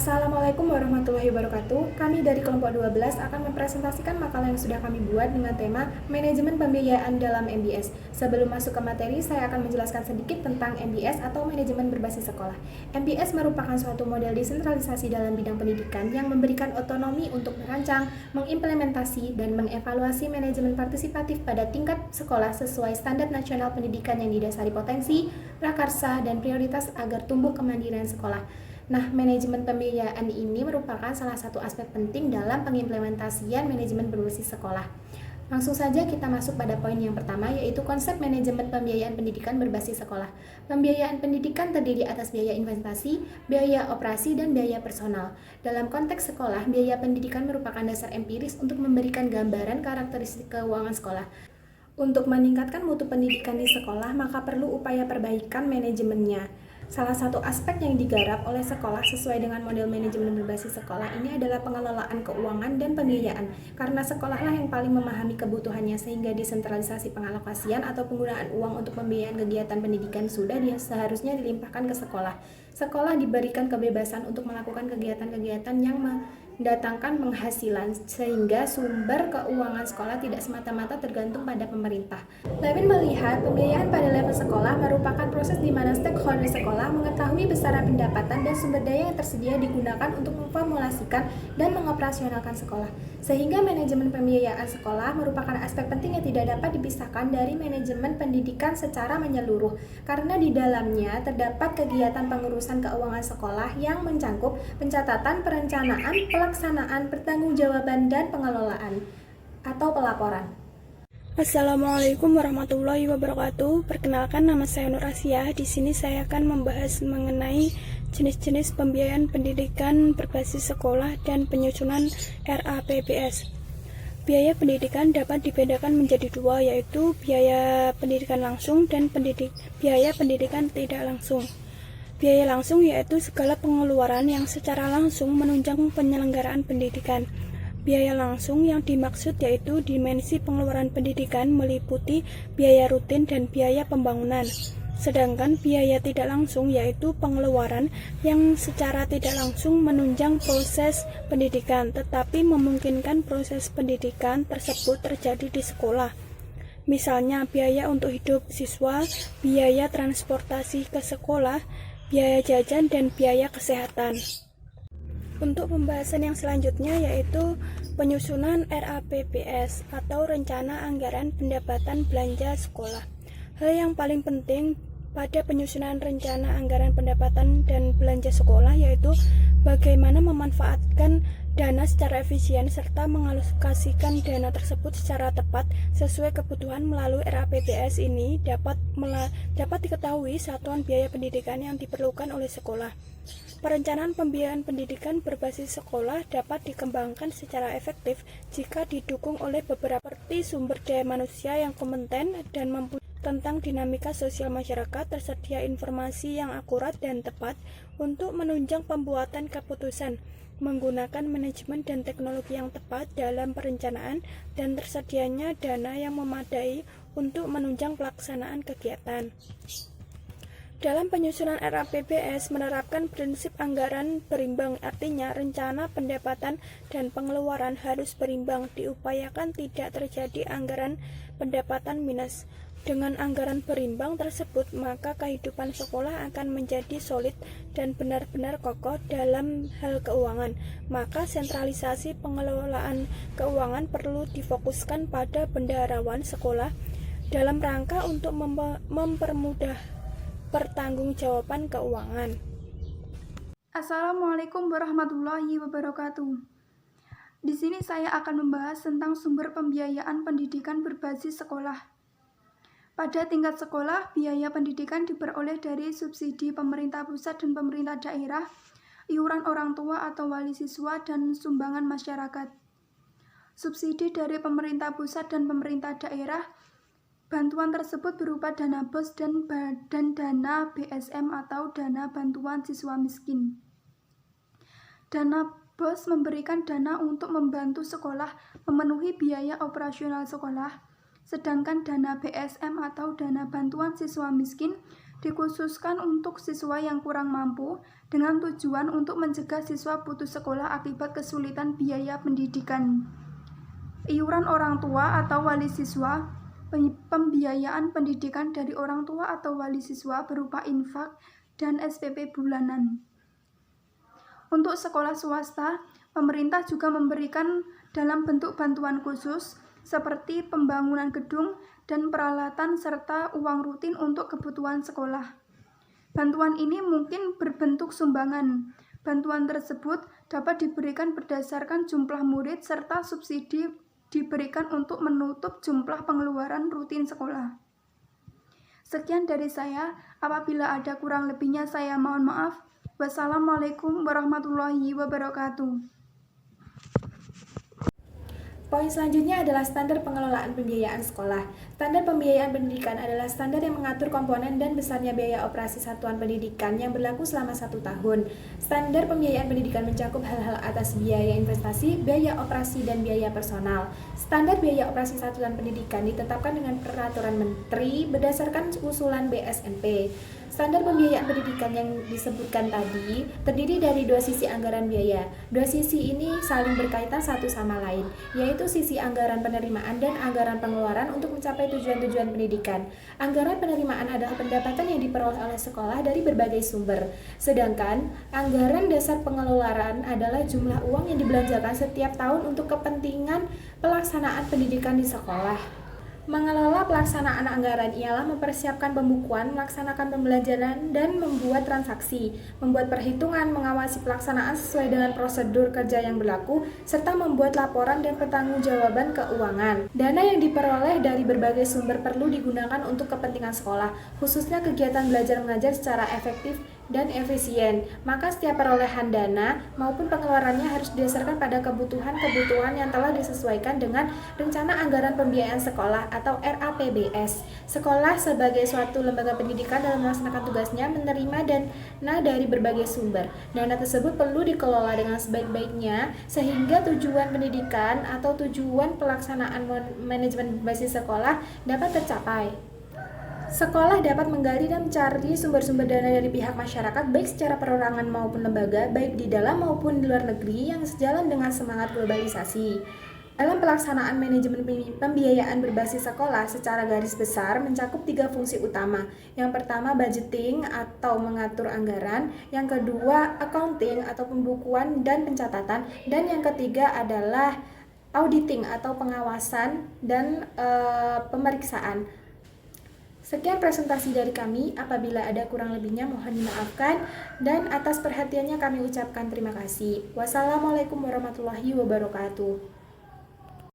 Assalamualaikum warahmatullahi wabarakatuh. Kami dari kelompok 12 akan mempresentasikan makalah yang sudah kami buat dengan tema Manajemen Pembiayaan dalam MBS. Sebelum masuk ke materi, saya akan menjelaskan sedikit tentang MBS atau Manajemen Berbasis Sekolah. MBS merupakan suatu model desentralisasi dalam bidang pendidikan yang memberikan otonomi untuk merancang, mengimplementasi, dan mengevaluasi manajemen partisipatif pada tingkat sekolah sesuai standar nasional pendidikan yang didasari potensi, prakarsa, dan prioritas agar tumbuh kemandirian sekolah. Nah, manajemen pembiayaan ini merupakan salah satu aspek penting dalam pengimplementasian manajemen berbasis sekolah. Langsung saja kita masuk pada poin yang pertama, yaitu konsep manajemen pembiayaan pendidikan berbasis sekolah. Pembiayaan pendidikan terdiri atas biaya investasi, biaya operasi, dan biaya personal. Dalam konteks sekolah, biaya pendidikan merupakan dasar empiris untuk memberikan gambaran karakteristik keuangan sekolah. Untuk meningkatkan mutu pendidikan di sekolah, maka perlu upaya perbaikan manajemennya. Salah satu aspek yang digarap oleh sekolah sesuai dengan model manajemen berbasis sekolah ini adalah pengelolaan keuangan dan pembiayaan, karena sekolahlah yang paling memahami kebutuhannya sehingga desentralisasi pengalokasian atau penggunaan uang untuk pembiayaan kegiatan pendidikan sudah seharusnya dilimpahkan ke sekolah. Sekolah diberikan kebebasan untuk melakukan kegiatan-kegiatan yang mendatangkan penghasilan sehingga sumber keuangan sekolah tidak semata-mata tergantung pada pemerintah. Levin melihat pembiayaan pada level sekolah merupakan proses di mana stakeholder sekolah mengetahui besaran pendapatan dan sumber daya yang tersedia digunakan untuk memformulasikan dan mengoperasionalkan sekolah. Sehingga manajemen pembiayaan sekolah merupakan aspek penting yang tidak dapat dipisahkan dari manajemen pendidikan secara menyeluruh, karena di dalamnya terdapat kegiatan pengurusan keuangan sekolah yang mencangkup pencatatan, perencanaan, pelaksanaan, pertanggungjawaban, dan pengelolaan atau pelaporan. Assalamualaikum warahmatullahi wabarakatuh. Perkenalkan, nama saya Nur Asia. Di sini saya akan membahas mengenai jenis-jenis pembiayaan pendidikan berbasis sekolah dan penyusunan RAPBS. Biaya pendidikan dapat dibedakan menjadi dua, yaitu biaya pendidikan langsung dan biaya pendidikan tidak langsung. Biaya langsung yaitu segala pengeluaran yang secara langsung menunjang penyelenggaraan pendidikan. Biaya langsung yang dimaksud yaitu dimensi pengeluaran pendidikan meliputi biaya rutin dan biaya pembangunan. Sedangkan biaya tidak langsung yaitu pengeluaran yang secara tidak langsung menunjang proses pendidikan, tetapi memungkinkan proses pendidikan tersebut terjadi di sekolah. Misalnya biaya untuk hidup siswa, biaya transportasi ke sekolah, biaya jajan, dan biaya kesehatan. Untuk pembahasan yang selanjutnya yaitu penyusunan RAPBS atau Rencana Anggaran Pendapatan Belanja Sekolah. Hal yang paling penting pada penyusunan Rencana Anggaran Pendapatan dan Belanja Sekolah yaitu bagaimana memanfaatkan dana secara efisien serta mengalokasikan dana tersebut secara tepat sesuai kebutuhan. Melalui RAPBS ini dapat diketahui satuan biaya pendidikan yang diperlukan oleh sekolah. Perencanaan pembiayaan pendidikan berbasis sekolah dapat dikembangkan secara efektif jika didukung oleh beberapa seperti sumber daya manusia yang kompeten dan mampu tentang dinamika sosial masyarakat, tersedia informasi yang akurat dan tepat untuk menunjang pembuatan keputusan, menggunakan manajemen dan teknologi yang tepat dalam perencanaan, dan tersedianya dana yang memadai untuk menunjang pelaksanaan kegiatan. Dalam penyusunan RAPBS menerapkan prinsip anggaran berimbang, artinya rencana pendapatan dan pengeluaran harus berimbang, diupayakan tidak terjadi anggaran pendapatan minus. Dengan anggaran berimbang tersebut, maka kehidupan sekolah akan menjadi solid dan benar-benar kokoh dalam hal keuangan. Maka sentralisasi pengelolaan keuangan perlu difokuskan pada bendaharawan sekolah dalam rangka untuk mempermudah pertanggungjawaban keuangan. Assalamualaikum warahmatullahi wabarakatuh. Di sini saya akan membahas tentang sumber pembiayaan pendidikan berbasis sekolah. Pada tingkat sekolah, biaya pendidikan diperoleh dari subsidi pemerintah pusat dan pemerintah daerah, iuran orang tua atau wali siswa, dan sumbangan masyarakat. Subsidi dari pemerintah pusat dan pemerintah daerah, bantuan tersebut berupa dana BOS dan dana BSM atau dana bantuan siswa miskin. Dana BOS memberikan dana untuk membantu sekolah memenuhi biaya operasional sekolah, sedangkan dana BSM atau dana bantuan siswa miskin dikhususkan untuk siswa yang kurang mampu dengan tujuan untuk mencegah siswa putus sekolah akibat kesulitan biaya pendidikan. Iuran orang tua atau wali siswa, pembiayaan pendidikan dari orang tua atau wali siswa berupa infak dan SPP bulanan. Untuk sekolah swasta, pemerintah juga memberikan dalam bentuk bantuan khusus seperti pembangunan gedung dan peralatan serta uang rutin untuk kebutuhan sekolah. Bantuan ini mungkin berbentuk sumbangan. Bantuan tersebut dapat diberikan berdasarkan jumlah murid serta subsidi diberikan untuk menutup jumlah pengeluaran rutin sekolah. Sekian dari saya, apabila ada kurang lebihnya saya mohon maaf. Wassalamualaikum warahmatullahi wabarakatuh. Poin selanjutnya adalah standar pengelolaan pembiayaan sekolah. Standar pembiayaan pendidikan adalah standar yang mengatur komponen dan besarnya biaya operasi satuan pendidikan yang berlaku selama 1 tahun. Standar pembiayaan pendidikan mencakup hal-hal atas biaya investasi, biaya operasi, dan biaya personal. Standar biaya operasi satuan pendidikan ditetapkan dengan peraturan menteri berdasarkan usulan BSNP. Standar pembiayaan pendidikan yang disebutkan tadi terdiri dari 2 sisi anggaran biaya. 2 sisi ini saling berkaitan satu sama lain, yaitu sisi anggaran penerimaan dan anggaran pengeluaran untuk mencapai tujuan-tujuan pendidikan. Anggaran penerimaan adalah pendapatan yang diperoleh oleh sekolah dari berbagai sumber. Sedangkan anggaran dasar pengeluaran adalah jumlah uang yang dibelanjakan setiap tahun untuk kepentingan pelaksanaan pendidikan di sekolah. Mengelola pelaksanaan anggaran ialah mempersiapkan pembukuan, melaksanakan pembelajaran, dan membuat transaksi, membuat perhitungan, mengawasi pelaksanaan sesuai dengan prosedur kerja yang berlaku, serta membuat laporan dan pertanggungjawaban keuangan. Dana yang diperoleh dari berbagai sumber perlu digunakan untuk kepentingan sekolah, khususnya kegiatan belajar mengajar secara efektif dan efisien. Maka setiap perolehan dana maupun pengeluarannya harus didasarkan pada kebutuhan-kebutuhan yang telah disesuaikan dengan Rencana Anggaran Pembiayaan Sekolah atau RAPBS. Sekolah sebagai suatu lembaga pendidikan dalam melaksanakan tugasnya menerima dana dari berbagai sumber. Dana tersebut perlu dikelola dengan sebaik-baiknya sehingga tujuan pendidikan atau tujuan pelaksanaan manajemen berbasis sekolah dapat tercapai. Sekolah dapat menggali dan mencari sumber-sumber dana dari pihak masyarakat baik secara perorangan maupun lembaga, baik di dalam maupun di luar negeri yang sejalan dengan semangat globalisasi. Dalam pelaksanaan manajemen pembiayaan berbasis sekolah secara garis besar mencakup 3 fungsi utama. Yang pertama budgeting atau mengatur anggaran, yang kedua accounting atau pembukuan dan pencatatan, dan yang ketiga adalah auditing atau pengawasan dan pemeriksaan. Sekian presentasi dari kami, apabila ada kurang lebihnya mohon dimaafkan, dan atas perhatiannya kami ucapkan terima kasih. Wassalamualaikum warahmatullahi wabarakatuh.